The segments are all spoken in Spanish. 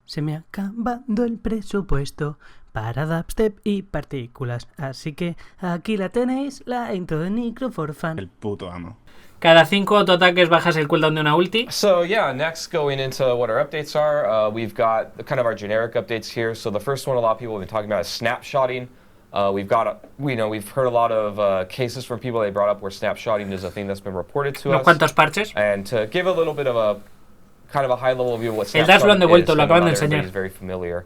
Se me ha acabado el presupuesto para dubstep y partículas. Así que aquí la tenéis, la intro de Necro for Fun. El puto amo. Cada 5 autoataques bajas el cooldown de una ulti. So yeah, next going into what our updates are, we've got kind of our generic updates here. So the first one a lot of people have been talking about is snapshotting. We've heard a lot of cases from people they brought up where snapshotting is a thing that's been reported to us. ¿Cuántos parches? And to give a little bit of a kind of a high level view of what El dash lo han devuelto, lo acaban de snapshotting enseñar. is very familiar.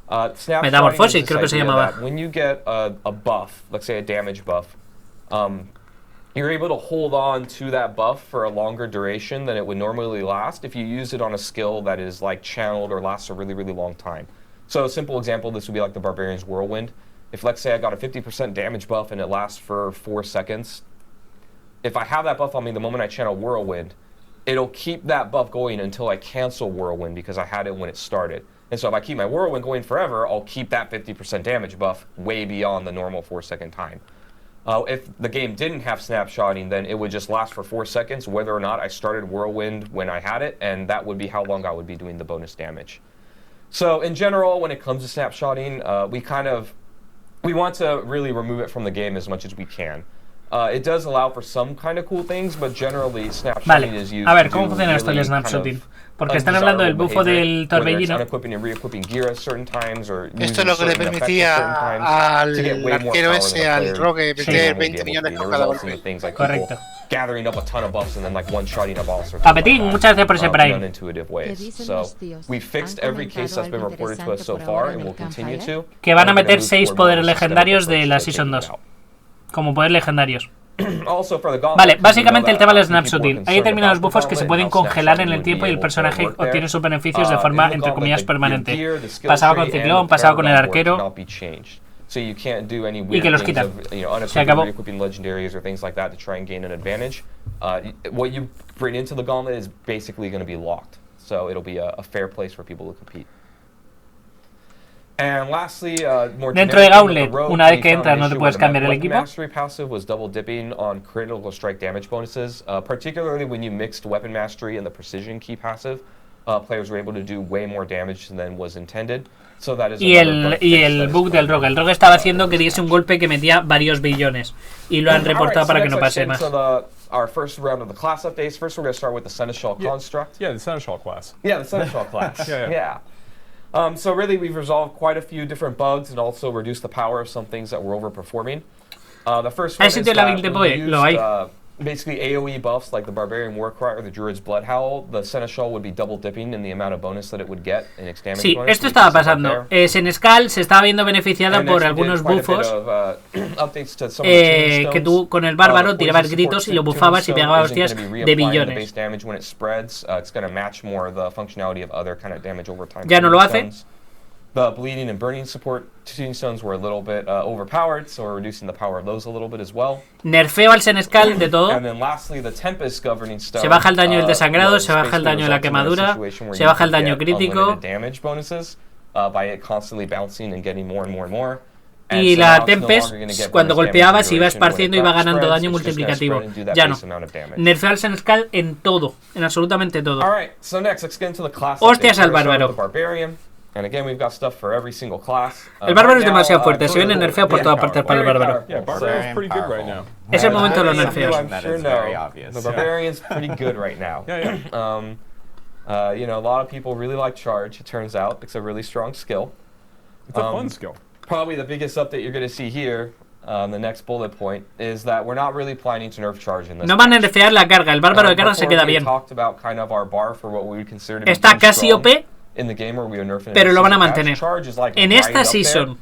Snapshotting Metamorfosis, is this creo que se idea llamaba. that when you get a buff, let's say a damage buff, you're able to hold on to that buff for a longer duration than it would normally last if you use it on a skill that is like channeled or lasts a really, really long time. So a simple example, this would be like the Barbarian's Whirlwind. If let's say I got a 50% damage buff and it lasts for 4 seconds, if I have that buff on me the moment I channel Whirlwind, it'll keep that buff going until I cancel Whirlwind because I had it when it started. And so if I keep my Whirlwind going forever, I'll keep that 50% damage buff way beyond the normal 4-second time. If the game didn't have snapshotting, then it would just last for 4 seconds, whether or not I started Whirlwind when I had it, and that would be how long I would be doing the bonus damage. So in general, when it comes to snapshotting, we want to really remove it from the game as much as we can. It does allow for some kind of cool things, but generally snapshotting is used a ver, to ¿cómo do funciona esto del really snapshotting? kind of Porque están hablando del bufo del torbellino. Esto es lo que le permitía al arquero ese, al rogue, meter 20 millones por cada golpe. Correcto. Gathering up a ton of buffs and then like one-shotting a boss or Papetín, muchas gracias por ese prime. unintuitive ways. So we fixed every case that's been reported to us so far and we'll continue to. Que van a meter 6 poderes legendarios de la Season 2. Como poderes legendarios. Vale, básicamente el tema del snapshotting. Hay determinados buffos que se pueden congelar en el tiempo y el personaje obtiene sus beneficios de forma, entre comillas, permanente. Pasaba con Ciclón, pasaba con el arquero. Y que los quitan. Se acabó. What you bring into the gauntlet is basically going to be locked. So it'll be a fair place for people to compete. And lastly, dentro de Gauntlet, una vez que entras no te puedes cambiar el equipo. Mastery passive was double dipping on critical strike damage bonuses, particularly when you mixed weapon mastery and the precision key passive. Players were able to do way more damage than was intended. So that is y el bug del rogue. El rogue estaba haciendo que diese un golpe que metía varios billones. Y lo han reportado para que no pase más. Our first round of the class updates. First, we're going to start with the Seneschal construct. Yeah, the Seneschal class. Yeah, the Seneschal class. Yeah. So really, we've resolved quite a few different bugs and also reduced the power of some things that were overperforming. The first one is that we used basically AoE buffs like the Barbarian Warcry or the Druid's Bloodhowl. The Seneschal would be double dipping in the amount of bonus that it would get in its damage bonus. Sí, esto estaba pasando. Senescal se estaba viendo beneficiada por algunos buffos que tú con el bárbaro tirabas gritos y lo buffabas y pegabas hostias de billones. Ya no lo hace. The bleeding and burning support tombstones were a little bit overpowered, so we're reducing the power of those a little bit as well. Nerfeo al Senescal de todo. And then lastly, the Tempest governing stone. Se baja el daño del desangrado, se baja el daño de la quemadura, se baja el daño crítico. Damage bonuses by it constantly bouncing and getting more and more and more. Y la Tempest, cuando golpeabas, iba esparciendo y iba ganando daño multiplicativo. Ya no. Nerfeo al Senescal en todo, en absolutamente todo. Hostias al bárbaro. And again, we've got stuff for every single class. El bárbaro es demasiado fuerte, se viene nerfeo por todas partes para el bárbaro. Yeah, Barbarian's pretty good right now. Es el momento de los nerfeos. The Barbarian's pretty good right now. You know, a lot of people really like charge, it turns out. It's a really strong skill. It's a fun skill. Probably the biggest update you're going to see here, the next bullet point, is that we're not really planning to nerf charge in this. No van a nerfear la carga, el bárbaro de carga se queda bien. Está casi OP. Pero lo van a mantener. En esta season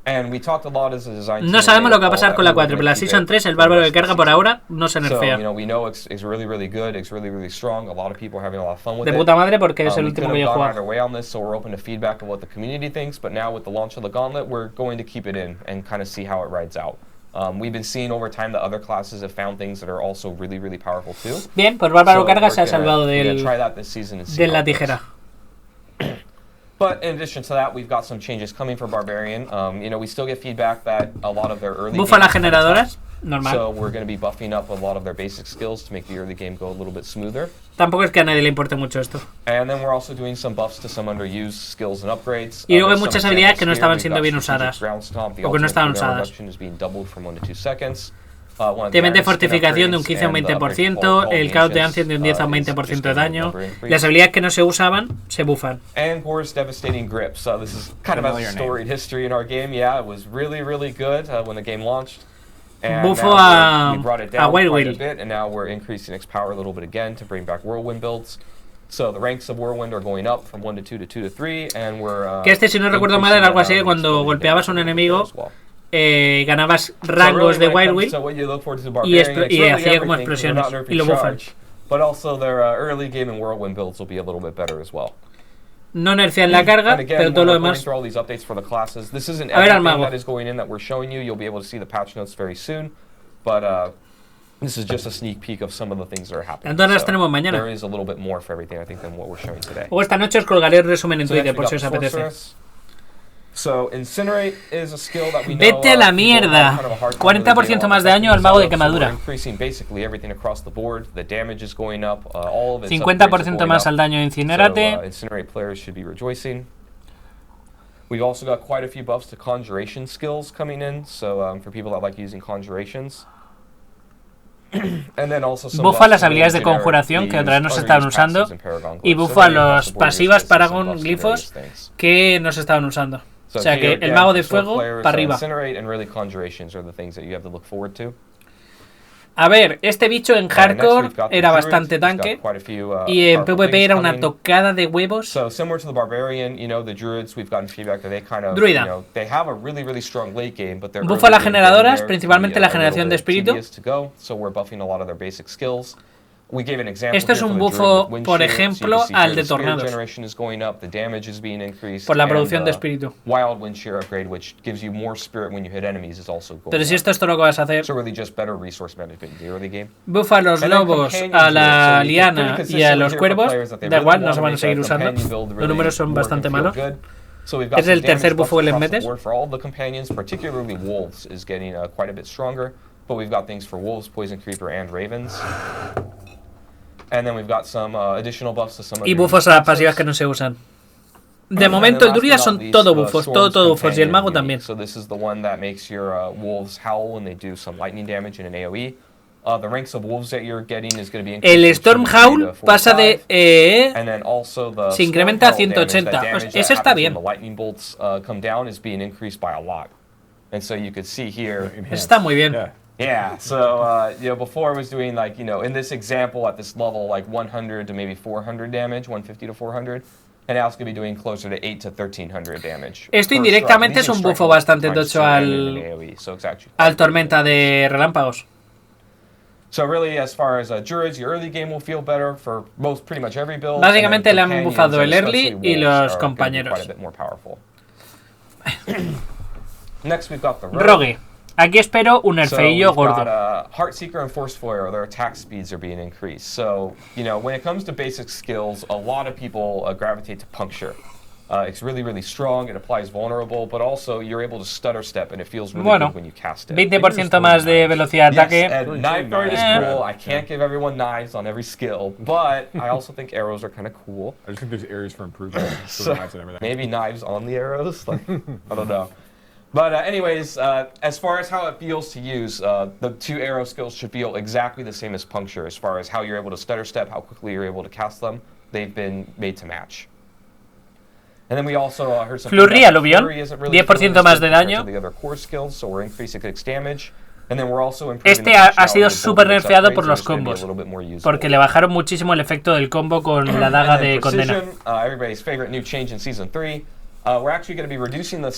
no sabemos lo que va a pasar con la 4, pero la season 3 el bárbaro de carga por ahora no se nerfea. De puta madre porque es el último que yo he jugado. We've been seeing over time that other classes have found things that are also really, really powerful too. Bien, pues bárbaro carga se ha salvado de la tijera. But in addition to that, we've got some changes coming for Barbarian. You know, we still get feedback that a lot of their early ¿Bufa las generadoras? Normal. So we're going to be buffing up a lot of their basic skills to make the early game go a little bit smoother. Tampoco es que a nadie le importe mucho esto. And then we're also doing some buffs to some underused skills and upgrades. Y luego hay muchas habilidades que no estaban siendo bien usadas. O que no estaban usadas. Tienen de fortificación de un 15 a un 20%, el caos de ancien de un 10 a un 20% de daño. Las habilidades que no se usaban se bufan. And Gore's devastating grip. So this is kind of a storied history in our game. Yeah, it was really, really good when the game launched. And Bufo a Wild quite a Will. bit, and now we're increasing its power a little bit again to bring back Whirlwind builds. So the ranks of Whirlwind are going up from 1 to 2 to 2 to 3, and we're Que si no recuerdo mal, era algo así que cuando golpeabas a un enemigo, ganabas rangos de Wild Will y hacía como explosiones y lo bufan. But also their early game and Whirlwind builds will be a little bit better as well. No nerfean la carga, pero todo lo demás. A ver al mago. Entonces las tenemos mañana. O esta noche os colgaré el resumen en Twitter por si os apetece. Vete a la mierda. 40% más de daño al mago de quemadura. 50% más al daño de incinerate. We've also got quite a few buffs to conjuration skills coming in, so for people that like using conjurations. And then also some bufa las habilidades de conjuración que otra vez no se estaban usando y bufa las pasivas Paragon glifos que no se estaban usando. O sea que el mago de fuego para arriba. A ver, este bicho en hardcore era bastante tanque y en PvP era una tocada de huevos. Druida. Bufa las generadoras, principalmente la generación de espíritu. Esto es un bufo, por ejemplo, al de tornados, por la producción de espíritu. Pero si esto es todo lo que vas a hacer, bufa a los lobos, a la liana y a los cuervos, da igual, no se van a seguir usando. Los números son bastante malos. Es el tercer bufo que les metes. Y bufos a las pasivas que no se usan. De momento el druida son todo bufos, todo bufos, y el mago también. El Storm Howl pasa de se incrementa a 180. Pues ese está bien. Está muy bien. Yeah, so before I was doing in this example at this level 100 to maybe 400 damage, 150 to 400, and now it's going to be doing closer to 8 to 1300 damage. Esto indirectamente es un bufo bastante tocho al tormenta de relámpagos. So really, as far as Druids, your early game will feel better for pretty much every build. Básicamente le han bufado el early y los compañeros. Next we've got the Rogue. Aquí espero un nerfeillo gordo. Heartseeker and Force Foyer, their attack speeds are being increased. So, when it comes to basic skills, a lot of people gravitate to Puncture. It's really, really strong, it applies vulnerable, but also you're able to stutter step and it feels really good when you cast it. 20% más de velocidad de ataque. Yes, and knife dart is cool. I can't give everyone knives on every skill, but I also think arrows are kind of cool. I just think there's areas for improvement. So knives and everything. Maybe knives on the arrows? I don't know. But anyways, as far as how it feels to use, the two arrow skills should feel exactly the same as Puncture as far as how you're able to stutter step, how quickly you're able to cast them. They've been made to match. And then we also heard some Flurry, aluvión, 10% más de daño. Este ha sido súper nerfeado por los combos, porque le bajaron muchísimo el efecto del combo con la daga de condena.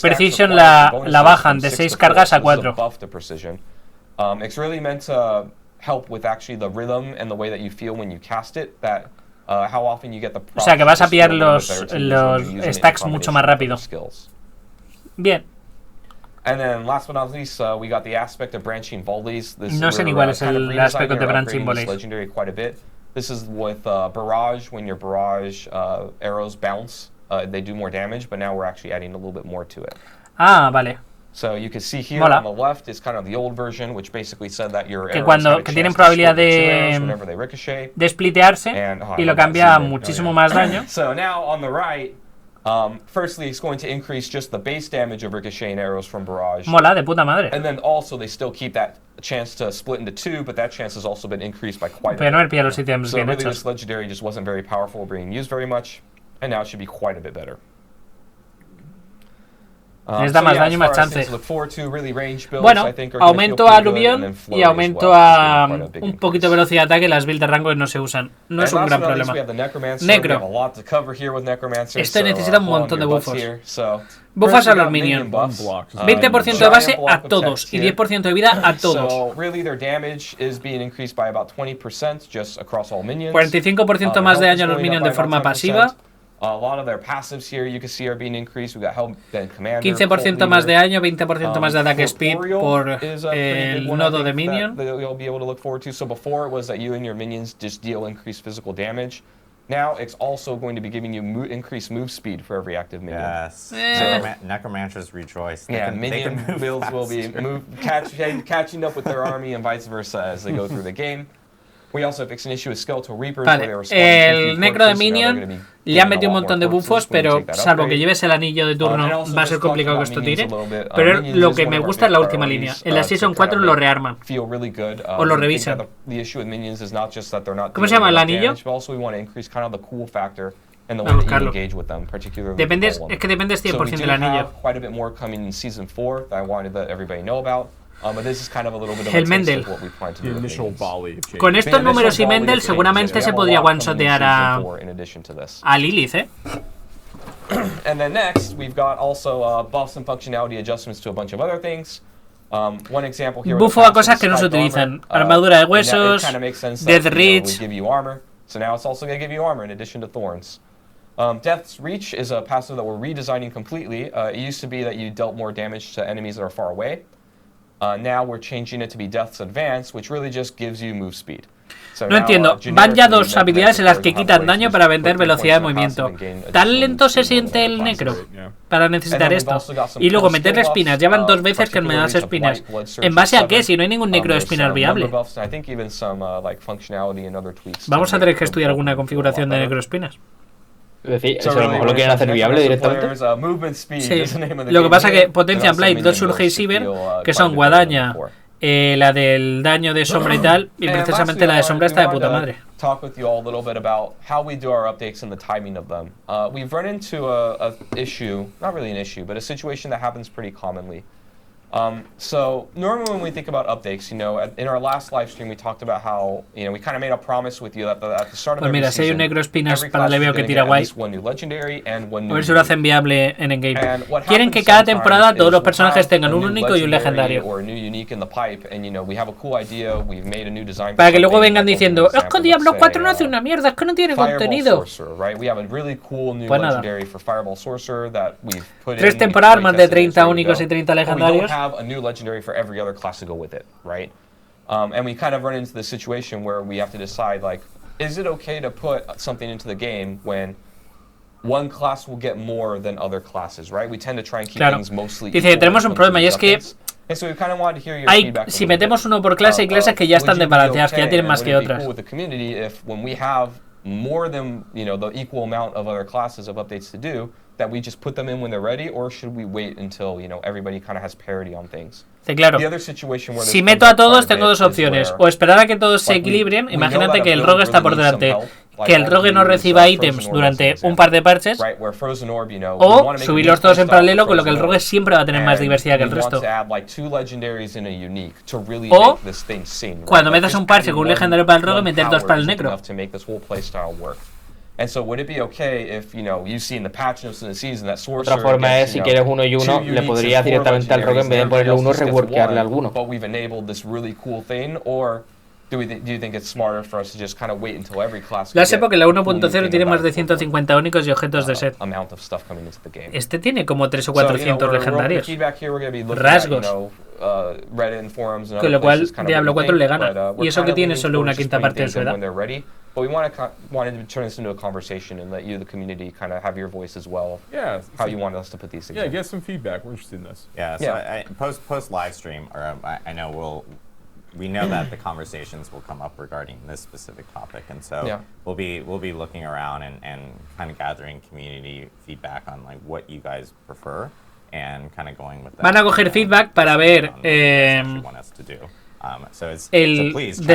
Precision la bajan de 6 cargas a 4. O sea que vas a pillar los stacks mucho más rápido. Bien. No sé ni cuál es el aspecto de Branching Volleys. This is with Barrage, when your Barrage arrows bounce, they do more damage, but now we're actually adding a little bit more to it. Ah, vale. Mola. Que tienen probabilidad de splitearse y lo cambia a muchísimo más daño. Firstly, it's going to increase just the base damage of ricochet and arrows from barrage. Mola, de puta madre. And then also they still keep that chance to split into two, but that chance has also been increased by quite a bit. Pero no me pilla los ítems bien really hechos. This legendary just wasn't very powerful or being used very much, and now it should be quite a bit better. Les da más daño y más chances. Bueno, aumento a aluvión y aumento a un poquito de velocidad de ataque. Las builds de rango no se usan. No es un gran problema. Necro. Este necesita un montón de buffos. Buffas a los minions. 20% de base a todos y 10% de vida a todos. 45% más de daño a los minions de forma pasiva. 15% más de daño, 20% más de ataque speed por el nodo de minion. Now it's also going to be giving you increased move speed for every active minion. Yes. Necromancers rejoice. Minion builds will be catching up with their army and vice versa as they go through the game. We also fixed an issue with Skeletal Reapers. Vale, el necro de minion le han metido un montón de buffos, pero salvo que lleves el anillo de turno va a ser complicado que esto tire. Pero lo que me gusta es la última línea. En la Season 4 lo rearman o lo revisan. ¿Cómo se llama el anillo? Voy a buscarlo. Dependes 100% del anillo. El Mendel. Con estos números y Mendel seguramente se podría one-shotear a Lilith, And then next, we've got also buffs and functionality adjustments to a bunch of other things. One example here. Bufo a cosas que no se utilizan. Armadura de huesos, Death Reach. So now it's also going to give you armor in addition to thorns. Death's Reach is a passive that we're redesigning completely. It used to be that you dealt more damage to enemies that are far away. Now we're changing it to be Death's Advance, which really just gives you move speed. No entiendo, van ya dos habilidades en las que quitan daño para vender velocidad de movimiento. ¿Tan lento se siente el necro para necesitar esto? Y luego meterle espinas, ya van dos veces que me das espinas. ¿En base a qué? Si no hay ningún necro de espinas viable. Vamos a tener que estudiar alguna configuración de necro espinas. Es decir, a lo mejor lo quieren hacer viable directamente. Sí, lo que pasa es que potencian Blade, 2 Surge y Cyber, que son guadaña, la del daño de sombra y tal, y precisamente la de sombra está de puta madre. Talk with you all a little bit about how we do our updates and the timing of them. We've run into a issue, not really an issue, but a situation that happens pretty commonly. So normally when we think about updates, in our last live stream we talked about how, we kind of made a promise with you that at the start of every season, si hay un necro espinas para el leveo que tira guay, a ver si lo hacen viable en endgame. Quieren que cada temporada todos los personajes tengan un único y un legendario, para que luego vengan diciendo, es que Diablo 4 no hace una mierda, es que no tiene contenido. Pues nada, 3 temporadas, más de 30 únicos y 30 legendarios. Have a new legendary for every other class to go with it, right? And we kind of run into the situation where we have to decide, like, is it okay to put something into the game when one class will get more than other classes, right? We tend to try and keep things mostly equal. Dice, tenemos un problema y es que si metemos uno por clase, hay clases que ya están desbalanceadas, que ya tienen más que otras. More than the equal amount of other classes of updates to do, that we just put them in when they're ready, or should we wait until everybody kind of has parity on things? Claro, si meto a todos tengo dos opciones, o esperar a que todos se equilibren. Imagínate que el rogue está por delante, que el rogue no reciba ítems durante un par de parches, o subirlos todos en paralelo, con lo que el rogue siempre va a tener más diversidad que el resto. O cuando metas un parche con un legendario para el rogue, meter dos para el necro. Otra forma es, si quieres uno y uno, le podrías directamente al rogue, en vez de ponerle uno, reworkearle alguno. La sé porque la 1.0 tiene más de 150 únicos y objetos de set. Este tiene como 300 o 400 legendarios. Rasgos. Con lo cual Diablo 4 le gana. Y eso que tiene solo una quinta parte de su edad. But we wanted to turn this into a conversation and let you, the community, kind of have your voice as well. Yeah. How you want us to put these things. Yeah, get some feedback. We're interested in this. Yeah. So post live stream, or I know we know that the conversations will come up regarding this specific topic, and so we'll be looking around and kind of gathering community feedback on like what you guys prefer and kind of going with that. Van a coger feedback para ver de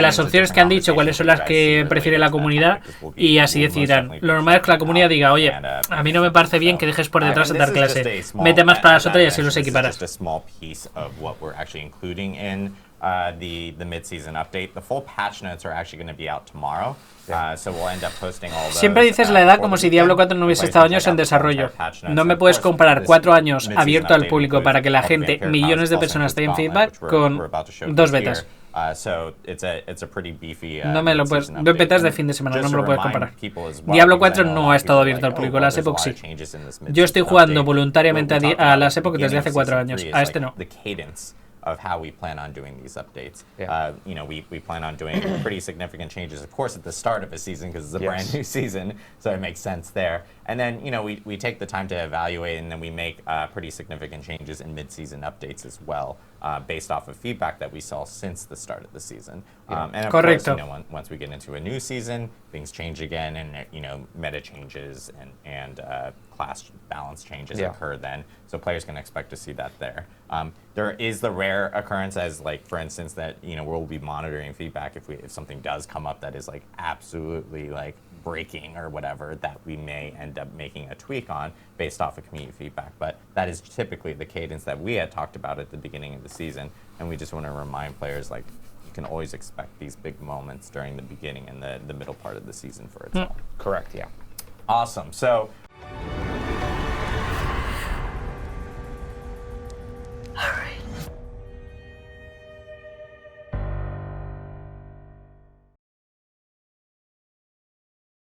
las opciones que han dicho, cuáles son las que prefiere la comunidad, y así decidirán. Lo normal es que la comunidad diga, oye, a mí no me parece bien que dejes por detrás dar clase, mete más para las otras y así los equiparas. The mid-season update. The full patch notes are actually going to be out tomorrow. So we'll end up posting all those. Siempre dices la edad como si Diablo 4 no hubiese estado años en desarrollo. No me puedes comparar 4 años abierto al público para que la gente, millones de personas, den feedback con 2 betas. No me lo puedes. 2 betas de fin de semana, no me lo puedes comparar. Diablo 4 no ha estado abierto al público, las Epoch sí. Yo estoy jugando voluntariamente a las Epoch desde hace 4 años, a este no. Of how we plan on doing these updates. We plan on doing pretty significant changes, of course, at the start of a season because it's a brand new season, so it makes sense there. And then, we take the time to evaluate, and then we make pretty significant changes in mid-season updates as well, based off of feedback that we saw since the start of the season. And of course, once we get into a new season, things change again, and meta changes and class balance changes occur then. So players can expect to see that there. There is the rare occurrence as, like, for instance, that we'll be monitoring feedback if something does come up that is like absolutely like breaking or whatever, that we may end up making a tweak on based off of community feedback. But that is typically the cadence that we had talked about at the beginning of the season, and we just want to remind players, like, you can always expect these big moments during the beginning and the middle part of the season for itself. Correct, yeah. Awesome. So